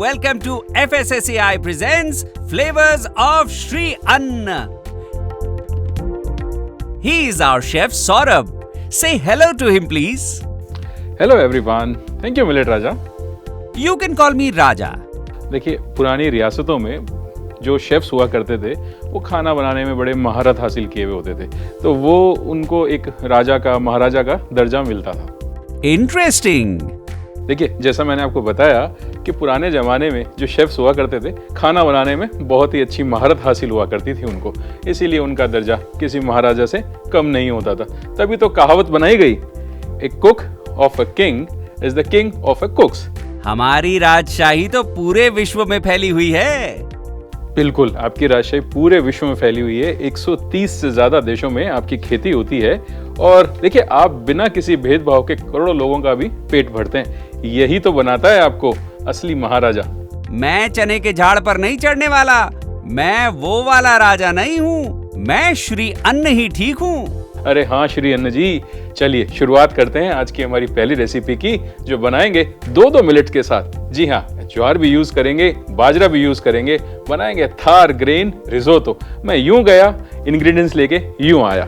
welcome to FSSAI presents Flavors of Shri Anna. He is our chef Saurabh. Say hello to him please. Hello everyone, thank you millet Raja. You can call me Raja. देखिए, पुरानी रियासतों में जो chefs हुआ करते थे वो खाना बनाने में बड़े महारत हासिल किए हुए होते थे, तो वो उनको एक राजा का महाराजा का दर्जा मिलता था। Interesting. देखिए, जैसा मैंने आपको बताया कि पुराने ज़माने में जो शेफ्स हुआ करते थे खाना बनाने में बहुत ही अच्छी महारत हासिल हुआ करती थी उनको, इसीलिए उनका दर्जा किसी महाराजा से कम नहीं होता था। तभी तो कहावत बनाई गई, a cook of a king is the king of a cooks. हमारी राजशाही तो पूरे विश्व में फैली हुई है। बिल्कुल, आपकी राजशाही पूरे विश्व में फैली हुई है। 130 से ज्यादा देशों में आपकी खेती होती है और देखिए, आप बिना किसी भेदभाव के करोड़ों लोगों का भी पेट भरते हैं। यही तो बनाता है आपको असली महाराजा। मैं चने के झाड़ पर नहीं चढ़ने वाला, मैं वो वाला राजा नहीं हूँ, मैं श्री अन्न ही ठीक हूँ। अरे हाँ श्री अन्न जी, चलिए शुरुआत करते हैं आज की हमारी पहली रेसिपी की, जो बनाएंगे दो मिलेट के साथ। जी हाँ, ज्वार भी यूज करेंगे, बाजरा भी यूज करेंगे, बनाएंगे थार ग्रेन रिजोतो। मैं यूं गया, इंग्रेडिएंट्स लेके यूं आया।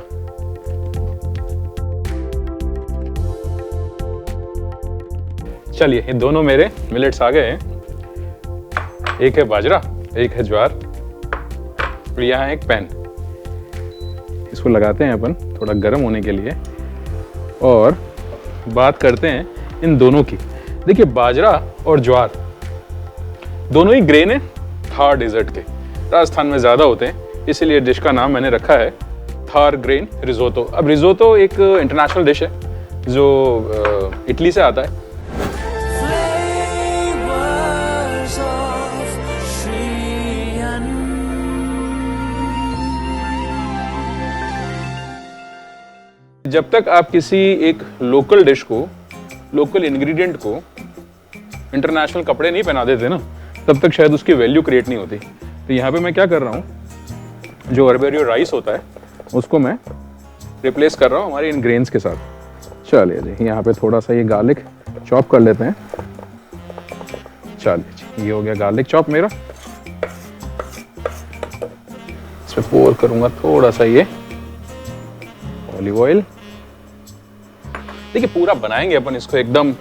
चलिए, ये दोनों मेरे मिलेट्स आ गए हैं। एक है बाजरा, एक है ज्वार, और यहाँ एक पैन। इसको लगाते हैं अपन थोड़ा गर्म होने के लिए और बात करते हैं इन दोनों की। देखिए, बाजरा और ज्वार दोनों ही ग्रेन है थार डेजर्ट के। राजस्थान में ज्यादा होते हैं, इसीलिए डिश का नाम मैंने रखा है थार ग्रेन रिजोतो। अब रिजोतो एक इंटरनेशनल डिश है जो इटली से आता है। जब तक आप किसी एक लोकल डिश को, लोकल इंग्रेडिएंट को इंटरनेशनल कपड़े नहीं पहना देते ना, तब तक शायद उसकी वैल्यू क्रिएट नहीं होती। तो यहाँ पे मैं क्या कर रहा हूँ, जो अर्बेरियो राइस होता है उसको मैं रिप्लेस कर रहा हूँ हमारे इन ग्रेन्स के साथ। चलिए जी, यहाँ पे थोड़ा सा ये गार्लिक चॉप कर लेते हैं। चलिए जी, ये हो गया गार्लिक चॉप मेरा। इसमें पोर करूँगा थोड़ा सा ये ऑलिव ऑयल। देखिए, पूरा बनाएंगे अपन इसको एकदम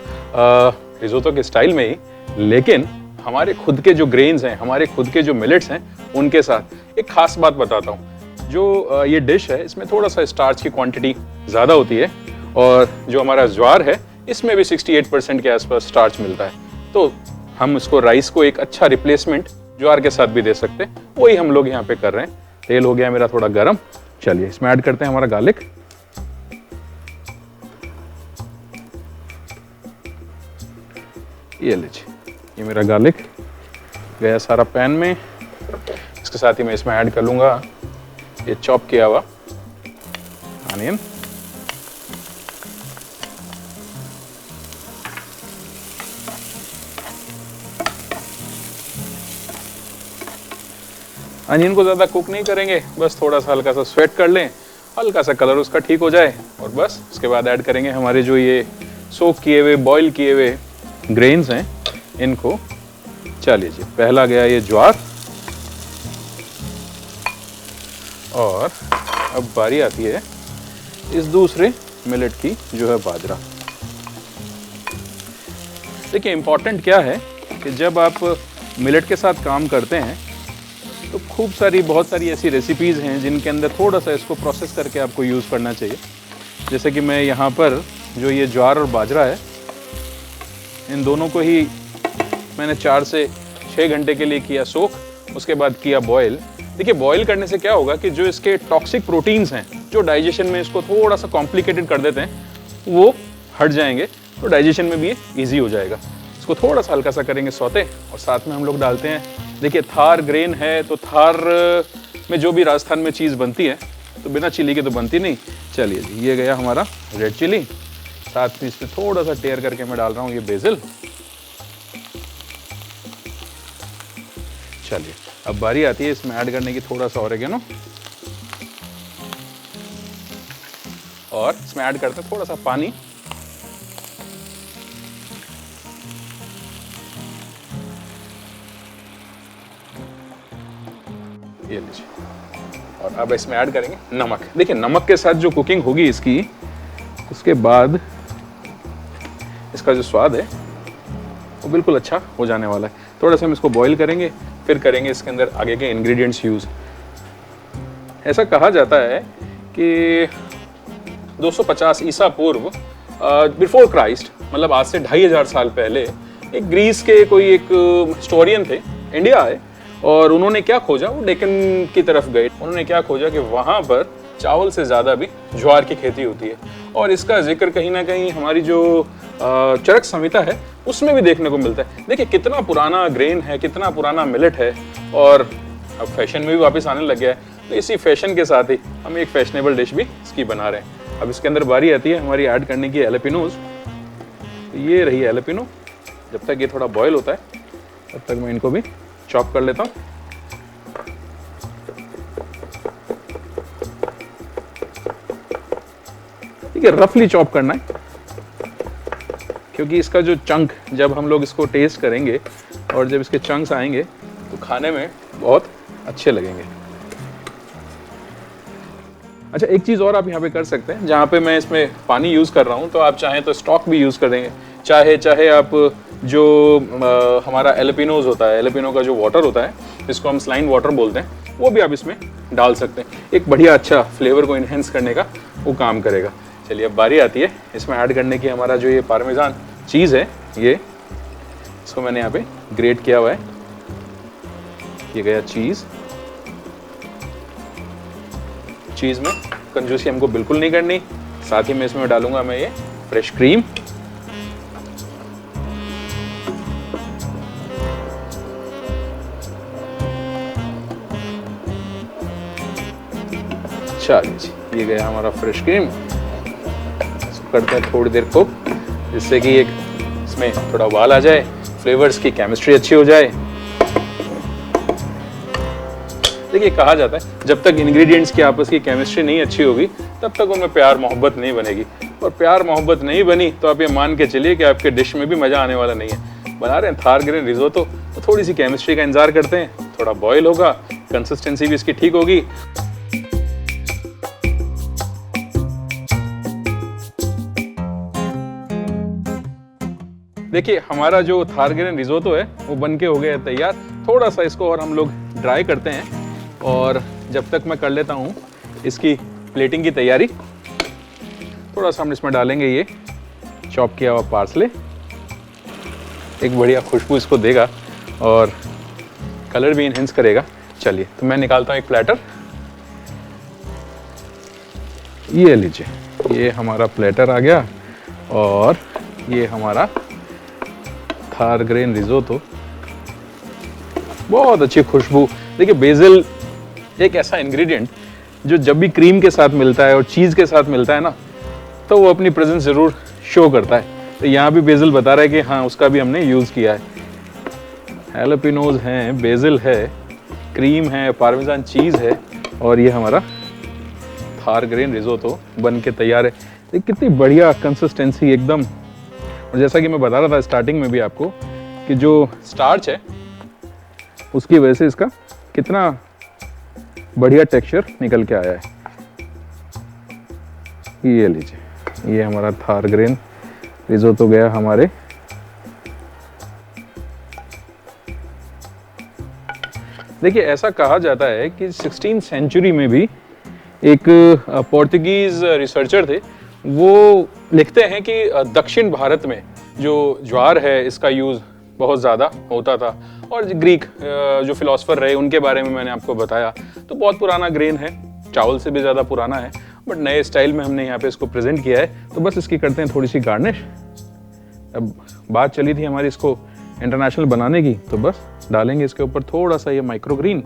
रिजोतो के स्टाइल में ही, लेकिन हमारे खुद के जो ग्रेन्स हैं, हमारे खुद के जो मिलेट्स हैं, उनके साथ एक खास बात बताता हूँ। जो ये डिश है, इसमें थोड़ा सा स्टार्च की क्वांटिटी ज़्यादा होती है, और जो हमारा ज्वार है इसमें भी 68% के आसपास स्टार्च मिलता है। तो हम इसको राइस को एक अच्छा रिप्लेसमेंट ज्वार के साथ भी दे सकते हैं, वही हम लोग यहाँ पे कर रहे हैं। तेल हो गया मेरा थोड़ा गर्म। चलिए, इसमें ऐड करते हैं हमारा गार्लिक। ये लीजिए, ये मेरा गार्लिक गया सारा पैन में। इसके साथ ही मैं इसमें ऐड कर लूंगा ये चॉप किया हुआ अनियन। अनियन को ज्यादा कुक नहीं करेंगे, बस थोड़ा सा हल्का सा स्वेट कर लें, हल्का सा कलर उसका ठीक हो जाए, और बस उसके बाद ऐड करेंगे हमारे जो ये सोक किए हुए, बॉईल किए हुए ग्रेन्स हैं, इनको। चलिए जी, पहला गया ये ज्वार, और अब बारी आती है इस दूसरे मिलेट की, जो है बाजरा। देखिए, इंपॉर्टेंट क्या है कि जब आप मिलेट के साथ काम करते हैं तो बहुत सारी ऐसी रेसिपीज़ हैं जिनके अंदर थोड़ा सा इसको प्रोसेस करके आपको यूज़ करना चाहिए। जैसे कि मैं यहाँ पर जो ये ज्वार और बाजरा है, इन दोनों को ही मैंने 4 से 6 घंटे के लिए किया सोक, उसके बाद किया बॉयल। देखिए, बॉयल करने से क्या होगा कि जो इसके टॉक्सिक प्रोटीन्स हैं, जो डाइजेशन में इसको थोड़ा सा कॉम्प्लिकेटेड कर देते हैं, वो हट जाएंगे, तो डाइजेशन में भी ये ईजी हो जाएगा। इसको थोड़ा सा हल्का सा करेंगे सौते, और साथ में हम लोग डालते हैं, देखिए थार ग्रेन है तो थार में जो भी राजस्थान में चीज़ बनती है तो बिना चिली के तो बनती नहीं। चलिए जी, ये गया हमारा रेड चिली। साथ में इसमें थोड़ा सा टेयर करके मैं डाल रहा हूँ ये बेसिल। चलिए, अब बारी आती है इसमें ऐड करने की थोड़ा सा ऑरिगेनो, और इसमें ऐड करते हैं थोड़ा सा पानी। ये लीजिए। और अब इसमें ऐड करेंगे नमक। देखिए नमक के साथ जो कुकिंग होगी इसकी, उसके बाद इसका जो स्वाद है वो बिल्कुल अच्छा हो जाने वाला है। थोड़ा सा हम इसको बॉईल करेंगे, फिर करेंगे इसके अंदर आगे के इंग्रेडिएंट्स यूज़। ऐसा कहा जाता है कि 250 ईसा पूर्व, बिफोर क्राइस्ट, मतलब आज से 2500 साल पहले, एक ग्रीस के कोई एक हिस्टोरियन थे, इंडिया आए और उन्होंने क्या खोजा, वो डेक्कन की तरफ गए। उन्होंने क्या खोजा कि वहाँ पर चावल से ज़्यादा भी ज्वार की खेती होती है। और इसका जिक्र कहीं ना कहीं हमारी जो चरक संहिता है उसमें भी देखने को मिलता है। देखिए कितना पुराना ग्रेन है, कितना पुराना मिलेट है, और अब फैशन में भी वापस आने लग गया है। तो इसी फैशन के साथ ही हम एक फैशनेबल डिश भी इसकी बना रहे हैं। अब इसके अंदर बारी आती है हमारी ऐड करने की एलेपिनोज। ये रही एलेपिनो। जब तक ये थोड़ा बॉयल होता है तब तक मैं इनको भी चॉप कर लेता हूँ। ठीक है, रफली चॉप करना है, क्योंकि इसका जो चंक, जब हम लोग इसको टेस्ट करेंगे और जब इसके चंक्स आएंगे तो खाने में बहुत अच्छे लगेंगे। अच्छा, एक चीज़ और आप यहाँ पे कर सकते हैं, जहाँ पे मैं इसमें पानी यूज़ कर रहा हूँ तो आप चाहें तो स्टॉक भी यूज़ कर देंगे। चाहे आप जो हमारा एलेपिनोज होता है, एलेपिनो का जो वाटर होता है, जिसको हम स्लाइन वाटर बोलते हैं, वो भी आप इसमें डाल सकते हैं। एक बढ़िया अच्छा फ्लेवर को इन्हेंस करने का वो काम करेगा। चलिए अब बारी आती है इसमें ऐड करने की। हमारा जो ये पार्मेजान चीज़ है, ये इसको मैंने यहाँ पे ग्रेट किया हुआ है। ये गया चीज़। चीज़ में कंजूसी हमको बिल्कुल नहीं करनी। साथ ही में इसमें डालूंगा मैं ये फ्रेश क्रीम। चलिए जी, ये गया हमारा फ्रेश क्रीम। इसको करते हैं थोड़ी देर कुक, जिससे कि एक इसमें थोड़ा उबाल आ जाए, फ्लेवर्स की केमिस्ट्री अच्छी हो जाए। देखिए कहा जाता है जब तक इंग्रेडिएंट्स की आपस की केमिस्ट्री नहीं अच्छी होगी तब तक उनमें प्यार मोहब्बत नहीं बनेगी। और प्यार मोहब्बत नहीं बनी तो आप ये मान के चलिए कि आपके डिश में भी मज़ा आने वाला नहीं है। बना रहे हैं थार ग्रेन रिजोतो, तो थोड़ी सी केमिस्ट्री का इंतजार करते हैं। थोड़ा बॉयल होगा, कंसिस्टेंसी भी इसकी ठीक होगी। देखिए हमारा जो थार ग्रेन रिजोतो है वो बन के हो गया है तैयार। थोड़ा सा इसको और हम लोग ड्राई करते हैं, और जब तक मैं कर लेता हूँ इसकी प्लेटिंग की तैयारी। थोड़ा सा हम इसमें डालेंगे ये चॉप किया हुआ पार्सले। एक बढ़िया खुशबू इसको देगा और कलर भी इनहेंस करेगा। चलिए तो मैं निकालता हूँ एक प्लेटर। ये लीजिए, ये हमारा प्लेटर आ गया और ये हमारा थार ग्रेन रिजोतो। बहुत अच्छी खुशबू। देखिए बेसिल एक ऐसा इंग्रेडिएंट जो जब भी क्रीम के साथ मिलता है और चीज़ के साथ मिलता है ना, तो वो अपनी प्रेजेंस ज़रूर शो करता है। तो यहाँ भी बेसिल बता रहा है कि हाँ, उसका भी हमने यूज़ किया है। हैलोपिनोज हैं, बेसिल है, क्रीम है, पार्मेजान चीज़ है, और ये हमारा थार ग्रेन रिजोतो बन के तैयार है। ये कितनी बढ़िया कंसिस्टेंसी एकदम। और जैसा कि मैं बता रहा था स्टार्टिंग में भी आपको कि जो स्टार्च है उसकी वजह से इसका कितना बढ़िया टेक्सचर निकल के आया है। ये लीजिए, ये हमारा थार ग्रेन रिजोतो गया हमारे। देखिए ऐसा कहा जाता है कि 16th सेंचुरी में भी एक पोर्तुगीज रिसर्चर थे, वो लिखते हैं कि दक्षिण भारत में जो ज्वार है इसका यूज़ बहुत ज़्यादा होता था। और ग्रीक जो फिलोसफर रहे उनके बारे में मैंने आपको बताया। तो बहुत पुराना ग्रेन है, चावल से भी ज़्यादा पुराना है, बट नए स्टाइल में हमने यहाँ पे इसको प्रेजेंट किया है। तो बस इसकी करते हैं थोड़ी सी गार्निश। अब बात चली थी हमारी इसको इंटरनेशनल बनाने की, तो बस डालेंगे इसके ऊपर थोड़ा सा ये माइक्रोग्रीन।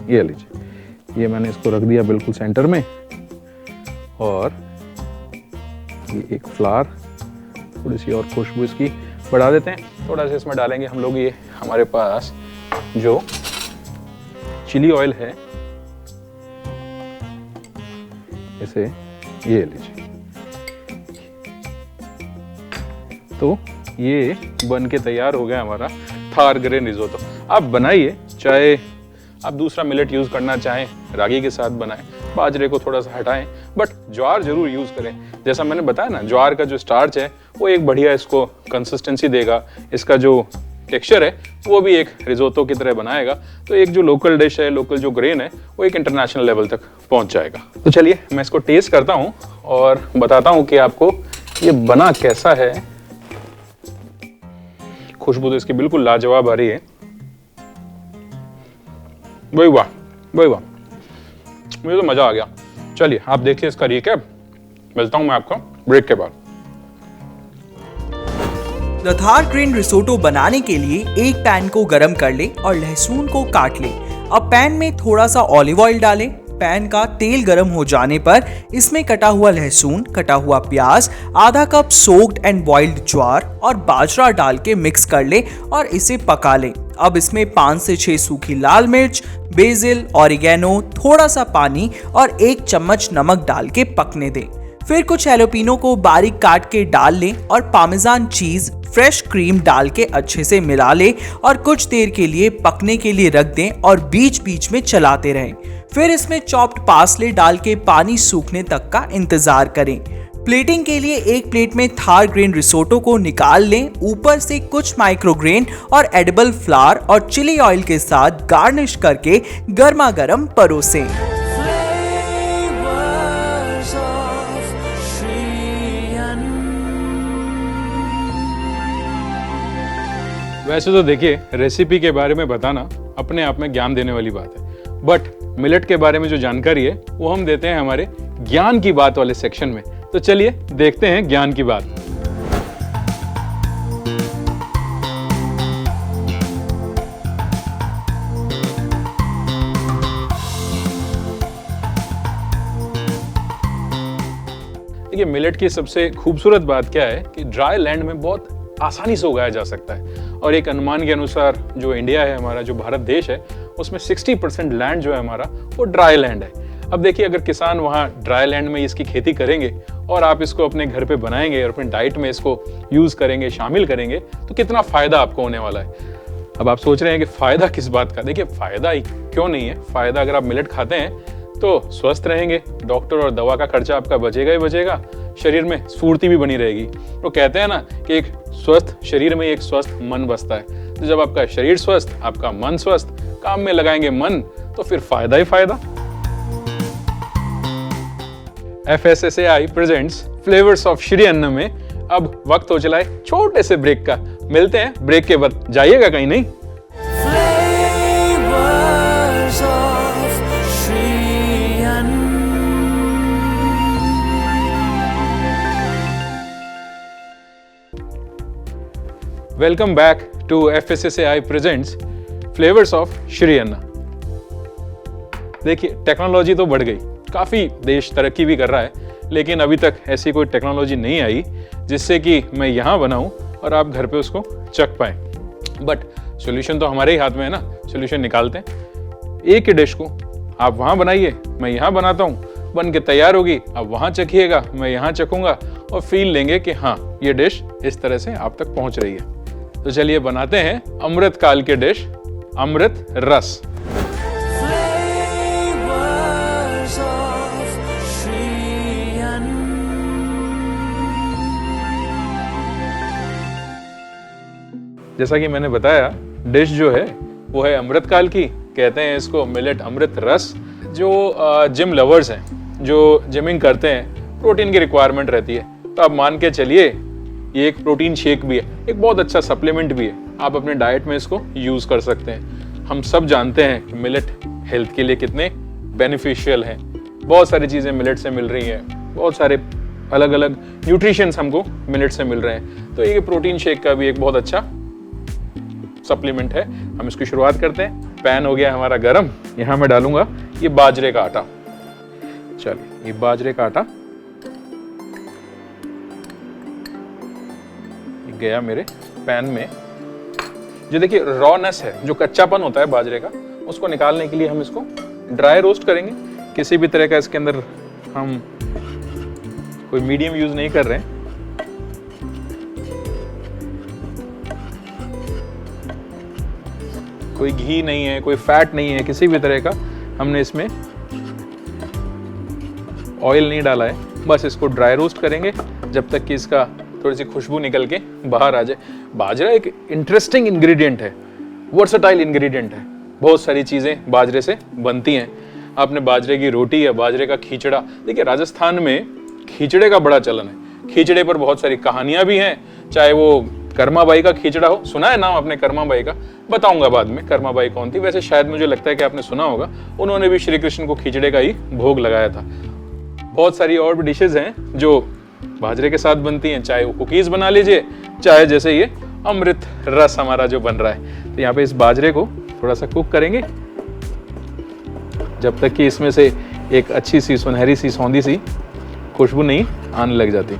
ये लीजिए, ये मैंने इसको रख दिया बिल्कुल सेंटर में। और ये एक फ्लावर, थोड़ी सी और खुशबू इसकी बढ़ा देते हैं। थोड़ा सा इसमें डालेंगे हम लोग ये हमारे पास जो चिली ऑयल है, इसे ये लीजिए। तो ये बन के तैयार हो गया हमारा थार ग्रेन रिजोतो। आप बनाइए, चाहे आप दूसरा मिलेट यूज़ करना चाहें, रागी के साथ बनाएं, बाजरे को थोड़ा सा हटाएं, बट ज्वार जरूर यूज़ करें। जैसा मैंने बताया ना, ज्वार का जो स्टार्च है वो एक बढ़िया इसको कंसिस्टेंसी देगा, इसका जो टेक्सचर है वो भी एक रिजोतो की तरह बनाएगा। तो एक जो लोकल डिश है, लोकल जो ग्रेन है, वो एक इंटरनेशनल लेवल तक पहुंच जाएगा। तो चलिए मैं इसको टेस्ट करता हूँ और बताता हूँ कि आपको ये बना कैसा है। खुशबू तो इसकी बिल्कुल लाजवाब आ रही है। वही वाह, वही वाह, मुझे तो मजा आ गया। चलिए आप देखिए इसका रिकैप। मिलता हूं मैं आपको ब्रेक के बाद। लथार ग्रेन रिसोटो बनाने के लिए एक पैन को गरम कर ले और लहसुन को काट ले। अब पैन में थोड़ा सा ऑलिव ऑयल डालें। पैन का तेल गरम हो जाने पर इसमें कटा हुआ लहसुन, कटा हुआ प्याज, आधा कप सोक्ड एंड बॉइल्ड ज्वार और बाजरा डाल के मिक्स कर ले और इसे पका ले। अब इसमें 5 से 6 सूखी लाल मिर्च, बेसिल, ऑरिगेनो, थोड़ा सा पानी और 1 चम्मच नमक डाल के पकने दें। फिर कुछ हैलोपिनो को बारीक काट के डाल लें और पार्मेजान चीज, फ्रेश क्रीम डाल के अच्छे से मिला ले और कुछ देर के लिए पकने के लिए रख दें और बीच बीच में चलाते रहें। फिर इसमें चॉप्ड पार्सले डाल के पानी सूखने तक का इंतजार करें। प्लेटिंग के लिए एक प्लेट में थार ग्रेन रिसोटो को निकाल लें। ऊपर से कुछ माइक्रोग्रेन और एडिबल फ्लावर और चिली ऑयल के साथ गार्निश करके गर्मा गर्म परोसें। वैसे तो देखिए, रेसिपी के बारे में बताना अपने आप में ज्ञान देने वाली बात है, बट मिलेट के बारे में जो जानकारी है वो हम देते हैं हमारे ज्ञान की बात वाले सेक्शन में। तो चलिए देखते हैं ज्ञान की बात। देखिए, मिलेट की सबसे खूबसूरत बात क्या है कि ड्राई लैंड में बहुत आसानी से उगाया जा सकता है। और एक अनुमान के अनुसार जो इंडिया है हमारा, जो भारत देश है, उसमें 60% लैंड जो है हमारा वो ड्राई लैंड है। अब देखिए, अगर किसान वहाँ ड्राई लैंड में इसकी खेती करेंगे और आप इसको अपने घर पे बनाएंगे और अपने डाइट में इसको यूज़ करेंगे, शामिल करेंगे, तो कितना फ़ायदा आपको होने वाला है। अब आप सोच रहे हैं कि फ़ायदा किस बात का। देखिए, फ़ायदा ही क्यों नहीं है। फ़ायदा, अगर आप मिलेट खाते हैं तो स्वस्थ रहेंगे, डॉक्टर और दवा का खर्चा आपका बचेगा ही बचेगा, शरीर में स्फूर्ति भी बनी रहेगी। तो कहते हैं ना कि एक स्वस्थ शरीर में एक स्वस्थ मन बसता है। तो जब आपका शरीर स्वस्थ, आपका मन स्वस्थ, काम में लगाएंगे मन, तो फिर फायदा ही फायदा। FSSAI presents flavours of Shri अन्न में अब वक्त हो चला है छोटे से ब्रेक का। मिलते हैं ब्रेक के बाद, जाइएगा कहीं नहीं। Welcome back to FSSAI presents flavours of Shri Anna. देखिए, टेक्नोलॉजी तो बढ़ गई, काफ़ी देश तरक्की भी कर रहा है, लेकिन अभी तक ऐसी कोई टेक्नोलॉजी नहीं आई जिससे कि मैं यहाँ बनाऊँ और आप घर पे उसको चख पाएँ। बट सॉल्यूशन तो हमारे ही हाथ में है ना, सॉल्यूशन निकालते हैं। एक ही डिश को आप वहाँ बनाइए, मैं यहाँ बनाता हूँ, बन के तैयार होगी, आप वहाँ चखिएगा, मैं यहाँ चखूँगा और फील लेंगे कि हाँ, ये डिश इस तरह से आप तक पहुँच रही है। तो चलिए बनाते हैं अमृत काल के डिश, अमृत रस। जैसा कि मैंने बताया, डिश जो है वो है अमृत काल की, कहते हैं इसको मिलेट अमृत रस। जो जिम लवर्स हैं, जो जिमिंग करते हैं, प्रोटीन की रिक्वायरमेंट रहती है, तो आप मान के चलिए ये एक प्रोटीन शेक भी है, एक बहुत अच्छा सप्लीमेंट भी है। आप अपने डाइट में इसको यूज़ कर सकते हैं। हम सब जानते हैं कि मिलेट हेल्थ के लिए कितने बेनिफिशियल हैं। बहुत सारी चीज़ें मिलेट से मिल रही हैं, बहुत सारे अलग अलग न्यूट्रिशंस हमको मिलेट से मिल रहे हैं। तो ये प्रोटीन शेक का भी एक बहुत अच्छा सप्लीमेंट है। हम इसकी शुरुआत करते हैं। पैन हो गया हमारा गरम, यहाँ मैं डालूंगा ये बाजरे का आटा। चलिए, ये बाजरे का आटा गया मेरे पैन में। जो देखिए रॉनेस है, जो कच्चापन होता है बाजरे का, उसको निकालने के लिए हम इसको ड्राई रोस्ट करेंगे। किसी भी तरह का इसके अंदर हम कोई मीडियम यूज नहीं कर रहे हैं। कोई घी नहीं है, कोई फैट नहीं है, किसी भी तरह का हमने इसमें ऑयल नहीं डाला है। बस इसको ड्राई रोस्ट करेंगे जब तक कि इसका थोड़ी सी खुशबू निकल के बाहर आ जाए। बाजरा एक इंटरेस्टिंग इंग्रेडिएंट है, वर्सेटाइल इंग्रेडिएंट है। बहुत सारी चीज़ें बाजरे से बनती हैं। आपने बाजरे की रोटी या बाजरे का खींचड़ा, देखिए राजस्थान में खींचड़े का बड़ा चलन है। खींचड़े पर बहुत सारी कहानियां भी हैं, चाहे वो कर्माबाई का खींचड़ा हो। सुना है नाम आपने कर्माबाई का? बताऊंगा बाद में कर्माबाई कौन थी। वैसे शायद मुझे लगता है कि आपने सुना होगा, उन्होंने भी श्री कृष्ण को खींचड़े का ही भोग लगाया था। बहुत सारी और भी डिशेज हैं जो बाजरे के साथ बनती हैं, चाहे वो कुकीज़ बना लीजिए, चाहे जैसे ये अमृत रस हमारा जो बन रहा है। तो यहाँ पे इस बाजरे को थोड़ा सा कुक करेंगे जब तक कि इसमें से एक अच्छी सी सुनहरी सी सौंधी सी खुशबू नहीं आने लग जाती।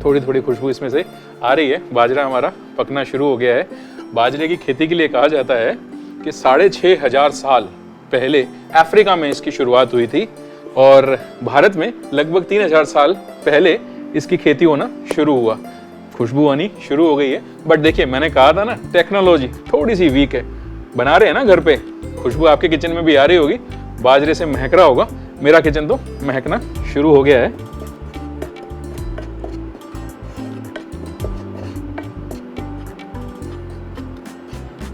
थोड़ी थोड़ी खुशबू इसमें से आ रही है। बाजरा हमारा पकना शुरू हो गया है। बाजरे की खेती के लिए कहा जाता है कि 6500 साल पहले अफ्रीका में इसकी शुरुआत हुई थी और भारत में लगभग 3000 साल पहले इसकी खेती होना शुरू हुआ। खुशबू आनी शुरू हो गई है। बट देखिए, मैंने कहा था ना, टेक्नोलॉजी थोड़ी सी वीक है। बना रहे हैं ना घर पे, खुशबू आपके किचन में भी आ रही होगी, बाजरे से महक रहा होगा। मेरा किचन तो महकना शुरू हो गया है।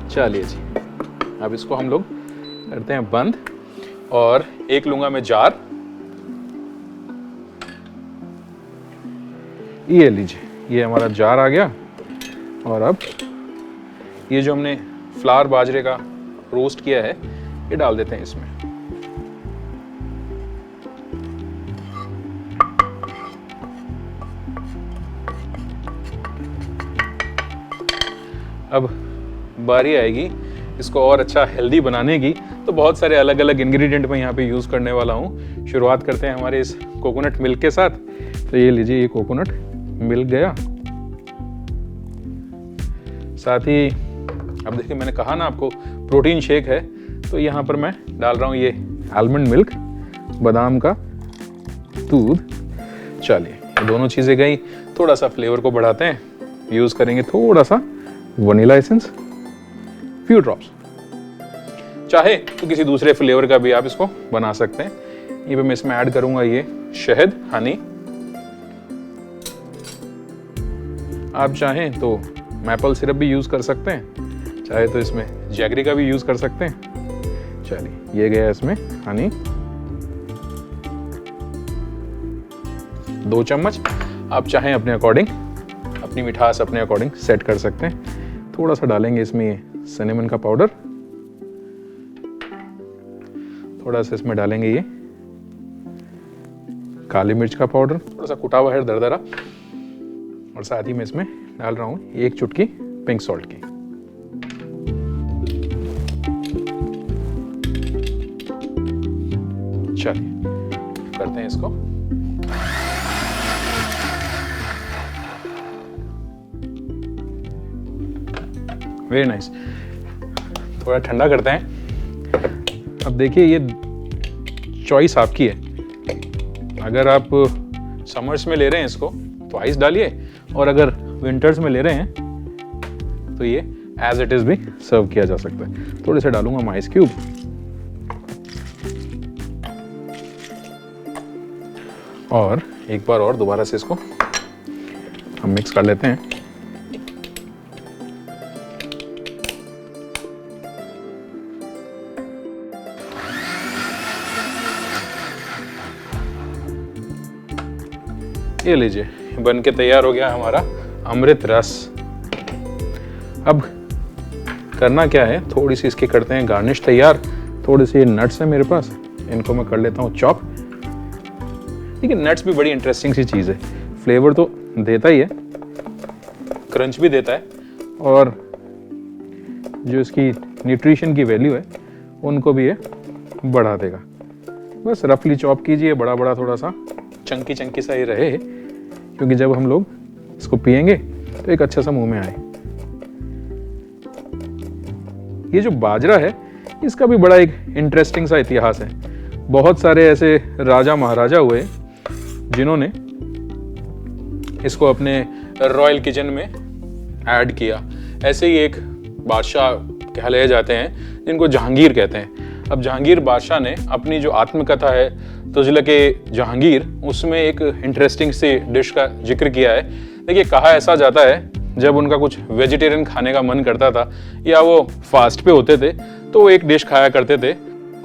चलिए जी, अब इसको हम लोग करते हैं बंद और एक लूंगा मैं जार। ये लीजिए, ये हमारा जार आ गया। और अब ये जो हमने फ्लावर बाजरे का रोस्ट किया है, ये डाल देते हैं इसमें। अब बारी आएगी इसको और अच्छा हेल्दी बनाने की, तो बहुत सारे अलग अलग इंग्रेडिएंट मैं यहाँ पे यूज़ करने वाला हूँ। शुरुआत करते हैं हमारे इस कोकोनट मिल्क के साथ। तो ये लीजिए, ये कोकोनट मिल्क गया। साथ ही अब देखिए, मैंने कहा ना आपको प्रोटीन शेक है, तो यहाँ पर मैं डाल रहा हूँ ये आलमंड मिल्क, बादाम का दूध। चलिए, ये दोनों चीज़ें गई। थोड़ा सा फ्लेवर को बढ़ाते हैं, यूज़ करेंगे थोड़ा सा वनीला एसेंस, फ्यू ड्रॉप्स। चाहे तो किसी दूसरे फ्लेवर का भी आप इसको बना सकते हैं। ये पे मैं इसमें ऐड करूंगा ये शहद, हनी। आप चाहें तो मैपल सिरप भी यूज कर सकते हैं, चाहे तो इसमें जैगरी का भी यूज कर सकते हैं। चलिए, ये गया इसमें हनी 2 चम्मच। आप चाहें अपने अकॉर्डिंग, अपनी मिठास अपने अकॉर्डिंग सेट कर सकते हैं। थोड़ा सा डालेंगे इसमें ये सिनेमन का पाउडर, थोड़ा सा इसमें डालेंगे ये काली मिर्च का पाउडर, थोड़ा सा कुटा हुआ है दरदरा, और साथ ही मैं इसमें डाल रहा हूँ 1 चुटकी पिंक सॉल्ट की। चलिए, करते हैं इसको। Very nice. थोड़ा ठंडा करते हैं। अब देखिए, ये चॉइस आपकी है। अगर आप समर्स में ले रहे हैं इसको तो आइस डालिए, और अगर विंटर्स में ले रहे हैं तो ये एज इट इज भी सर्व किया जा सकता है। थोड़े से डालूंगा मैं आइस क्यूब, और एक बार और दोबारा से इसको हम मिक्स कर लेते हैं। ये लीजिए, बन के तैयार हो गया हमारा अमृत रस। अब करना क्या है, थोड़ी सी इसकी करते हैं गार्निश तैयार। थोड़े से नट्स हैं मेरे पास, इनको मैं कर लेता हूँ चॉप। देखिए, नट्स भी बड़ी इंटरेस्टिंग सी चीज़ है। फ्लेवर तो देता ही है, क्रंच भी देता है, और जो इसकी न्यूट्रिशन की वैल्यू है उनको भी ये बढ़ा देगा। बस रफली चॉप कीजिए, बड़ा बड़ा थोड़ा सा चंकी चंकी सा ही रहे, क्योंकि जब हम लोग इसको पिएंगे तो एक अच्छा सा मुंह में आए। ये जो बाजरा है, इसका भी बड़ा एक इंटरेस्टिंग सा इतिहास है। बहुत सारे ऐसे राजा महाराजा हुए जिन्होंने इसको अपने रॉयल किचन में ऐड किया। ऐसे ही एक बादशाह कहलाए जाते हैं जिनको जहांगीर कहते हैं। अब जहांगीर बादशाह ने अपनी जो आत्मकथा है तुजलके जहांगीर, उसमें एक इंटरेस्टिंग सी डिश का जिक्र किया है। देखिए, कहा ऐसा जाता है जब उनका कुछ वेजिटेरियन खाने का मन करता था या वो फास्ट पे होते थे तो वो एक डिश खाया करते थे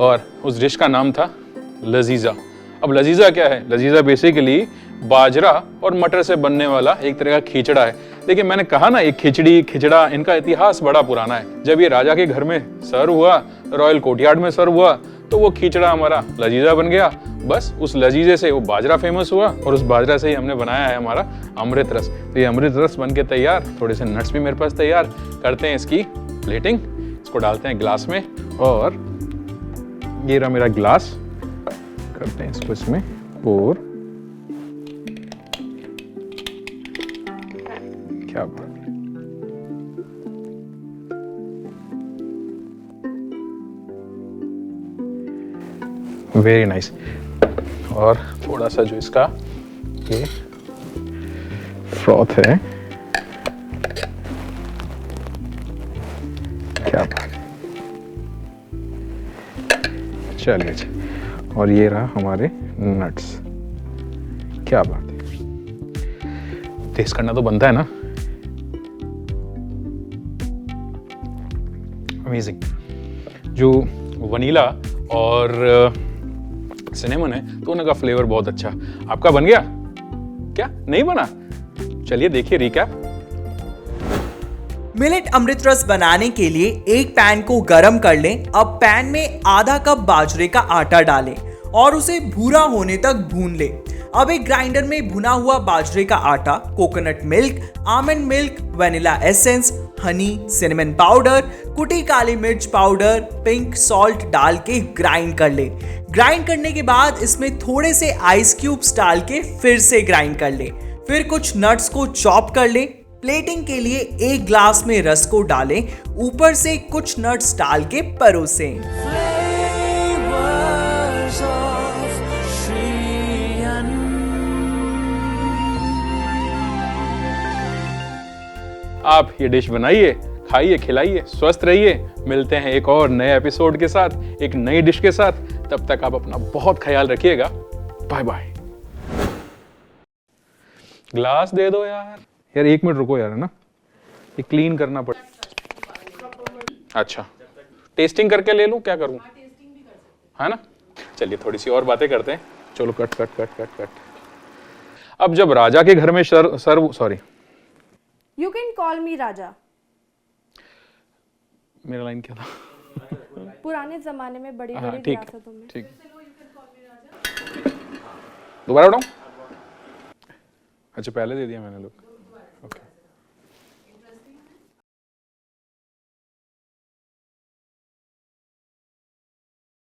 और उस डिश का नाम था लजीजा। अब लजीजा क्या है? लजीजा बेसिकली बाजरा और मटर से बनने वाला एक तरह का खिचड़ा है। देखिए, मैंने कहा ना, एक खिचड़ी खिचड़ा, इनका इतिहास बड़ा पुराना है। जब ये राजा के घर में सर्व हुआ, रॉयल कोर्टयार्ड में सर्व हुआ, तो वो खिचड़ा हमारा लजीजा बन गया। बस उस लजीजे से वो बाजरा फेमस हुआ और उस बाजरा से ही हमने बनाया है हमारा अमृत रस। तो ये अमृत रस बन के तैयार, थोड़े से नट्स भी मेरे पास तैयार। करते हैं इसकी प्लेटिंग, इसको डालते हैं ग्लास में और ये रहा मेरा ग्लास। करते हैं इसको इसमें और क्या बात है। Very nice. और थोड़ा सा जो इसका ये फ्रॉथ है, क्या बात है। चलिए जी, और ये रहा हमारे नट्स। क्या बात है, टेस्ट करना तो बनता है ना। अमेजिंग। जो वनीला और सिनेमन है तो उनका फ्लेवर बहुत अच्छा। आपका बन गया क्या? नहीं बना? चलिए देखिए रिकैप। मिलेट अमृत रस बनाने के लिए एक पैन को गरम कर लें। अब पैन में आधा कप बाजरे का आटा डालें और उसे भूरा होने तक भून लें। अब एक ग्राइंडर में भुना हुआ बाजरे का आटा, coconut milk, almond milk, vanilla essence, Honey, cinnamon powder, कुटी काली मिर्च पाउडर, पिंक सॉल्ट डाल के ग्राइंड कर ले। ग्राइंड करने के बाद इसमें थोड़े से आइस क्यूब्स डाल के फिर से ग्राइंड कर ले। फिर कुछ नट्स को चॉप कर ले। प्लेटिंग के लिए एक ग्लास में रस को डालें, ऊपर से कुछ नट्स डाल के परोसें। आप ये डिश बनाइए, खाइए, खिलाइए, स्वस्थ रहिए। मिलते हैं एक और नए एपिसोड के साथ, एक नई डिश के साथ। तब तक आप अपना बहुत ख्याल रखिएगा। Bye bye. ग्लास दे दो यार। यार 1 मिनट रुको यार, है ना, ये क्लीन करना पड़ेगा। अच्छा, टेस्टिंग करके ले लूं, क्या करूं? है ना, चलिए थोड़ी सी और बातें करते हैं। चलो cut cut cut cut cut. अब जब राजा के घर में sorry, You can call me राजा। मेरा लाइन क्या था? पुराने जमाने में बड़ी बड़ी ठीक रियासतों में। ठीक, दोबारा उठाऊं? अच्छा, पहले दे दिया मैंने लोग।